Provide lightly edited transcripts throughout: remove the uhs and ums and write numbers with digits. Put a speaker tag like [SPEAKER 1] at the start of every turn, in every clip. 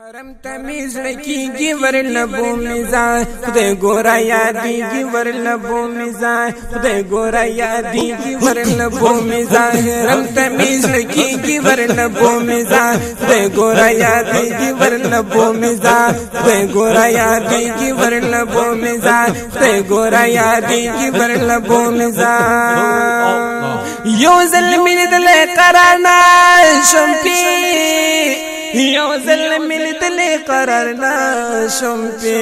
[SPEAKER 1] حرم تمیز لکیږي ورلبو میزان خدای ګورا یادېږي ورلبو میزان خدای ګورا یادېږي ورلبو میزان حرم تمیز لکیږي ورلبو میزان خدای ګورا یادېږي ورلبو میزان خدای ګورا یادېږي ورلبو میزان خدای ګورا یادېږي ورلبو میزان یو ظلم دل قرار نه شم پی یو ظلم دل قرار نشم پی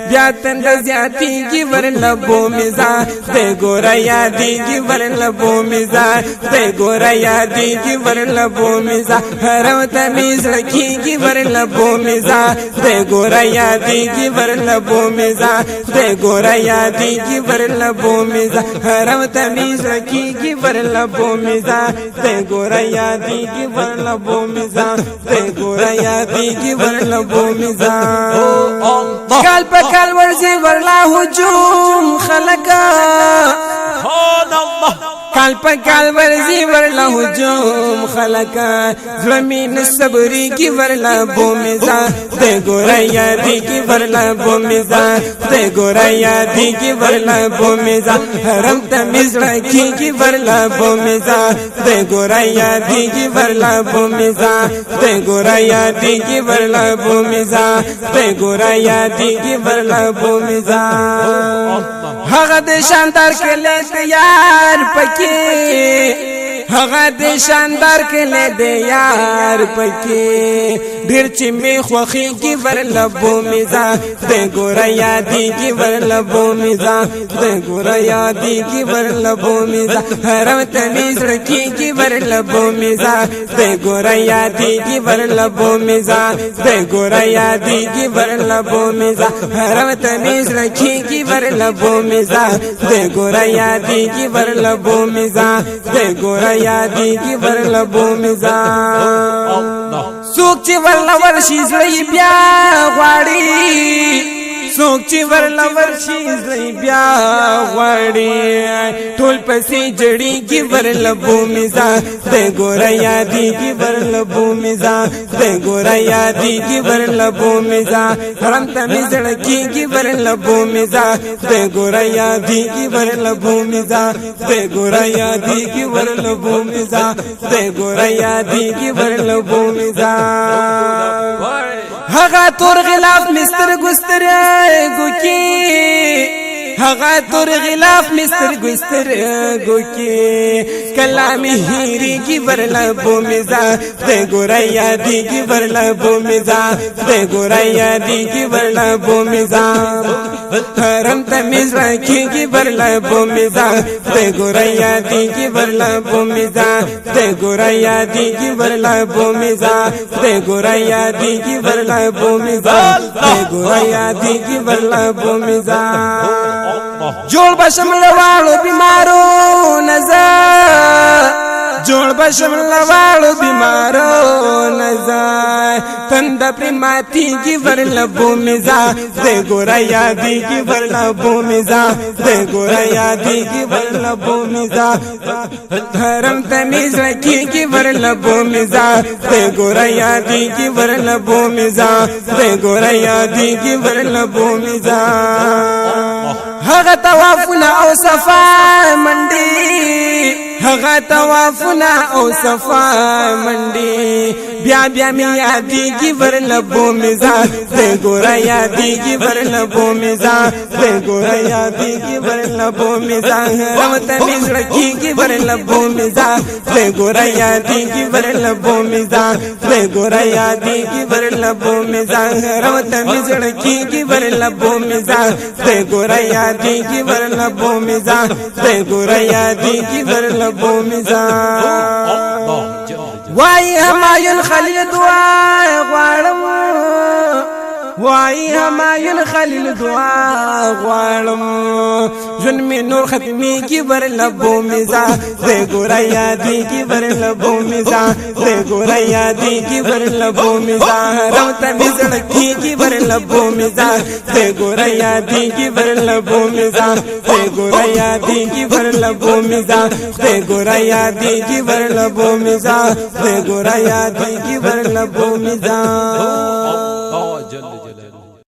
[SPEAKER 1] بیا تند زیاتیږي ورلبو میزان خدای ګورا یادېږي ورلبو میزان خدای ګورا یادېږي ورلبو میزان حرم تمیز لکیږي ورلبو میزان خدای ګورا یادېږي ورلبو میزان خدای ګورا یادېږي ورلبو میزان حرم تمیز لکیږي ورلبو میزان خدای ګورا یادېږي ورلبو میزان ګورا یادېږي ورلبو میزان کال په کال ورځي ورلا هجوم خلکا کال په کال ورځي ورلا هجوم خلکا زمين صبري کی ورلبو میزان خدای ګورا یادېږي ورلبو میزان خدای ګورا یادېږي ورلبو میزان حرم تمیز لکیږي ورلبو میزان خدای ګورا یادېږي ورلبو میزان خدای ګورا یادېږي ورلبو میزان خدای ګورا یادېږي ورلبو میزان هغه د شاندار کله تیار پکې هغه د شاندار کله د یار پکې ډیر چې می خوخيږي ورلبو میزان خدای ګورا یادېږي ورلبو میزان خدای ګورا یادېږي ورلبو میزان حرم تمیز لکیږي ورلبو میزان خدای ګورا یادېږي ورلبو میزان خدای ګورا یادېږي ورلبو میزان حرم تمیز لکیږي ورلبو میزان خدای ګورا یادېږي ورلبو میزان خدای ګورا یادېږي ورلبو میزان څوک چې ورلا ورشي زړی بیا غواړي څوک چې ورلا ورشي زړی بیا غواړي ټول پسې جړېږي ورلبو میزان خدای ګورا یادېږي ورلبو میزان خدای ګورا یادېږي ورلبو میزان حرم تمیز لکیږي ورلبو میزان خدای ګورا یادېږي ورلبو میزان خدای ګورا یادېږي ورلبو میزان خدای ګورا یادېږي ورلبو میزان هغه تور غلاف مستر ګستر ګوکی هغه تور غلاف مستر ګستر ګوکی کلام هیریږي ورلبو میزان خدای ګورا یادېږي ورلبو میزان خدای ګورا یادېږي ورلبو میزان حرم تمیز لکیږي ورلبو میزان خدای ګورا یادېږي ورلبو میزان خدای ګورا یادېږي ورلبو میزان خدای ګورا یادېږي ورلبو میزان خدای ګورا یادېږي ورلبو میزان جوړ بشم لواړو بیمارو نظر جوړ بشم لواړو بیمارو نظر تند پرماتیږي ورلبو میزان خدای ګورا یادېږي ورلبو میزان خدای ګورا یادېږي ورلبو میزان حرم تمیز لکیږي ورلبو میزان خدای ګورا یادېږي ورلبو میزان خدای ګورا یادېږي ورلبو میزان هغه طوافونه او صفا منډي هغه طوافونه او صفا منډي بیا بیا می یادېږي ورلبو میزان خدای ګورا یادېږي ورلبو میزان خدای ګورا یادېږي ورلبو میزان حرم تمیز لکیږي ورلبو میزان خدای ګورا یادېږي ورلبو میزان خدای ګورا یادېږي ورلبو میزان حرم تمیز لکیږي ورلبو میزان خدای ګورا یادېږي ورلبو میزان خدای ګورا یادېږي ورلبو میزان وای همایون خلیل دعا غواړم وای همایون خلیل دعا غواړم ژوند می نور ختمي کی ورلبو میزان خدای ګورا یادېږي ورلبو میزان خدای ګورا یادېږي ورلبو میزان حرم تمیز لکیږي ورلبو میزان خدای ګورا یادېږي ورلبو میزان خدای ګورا یادېږي ورلبو میزان خدای ګورا یادېږي ورلبو میزان خدای ګورا یادېږي ورلبو میزان
[SPEAKER 2] جلاله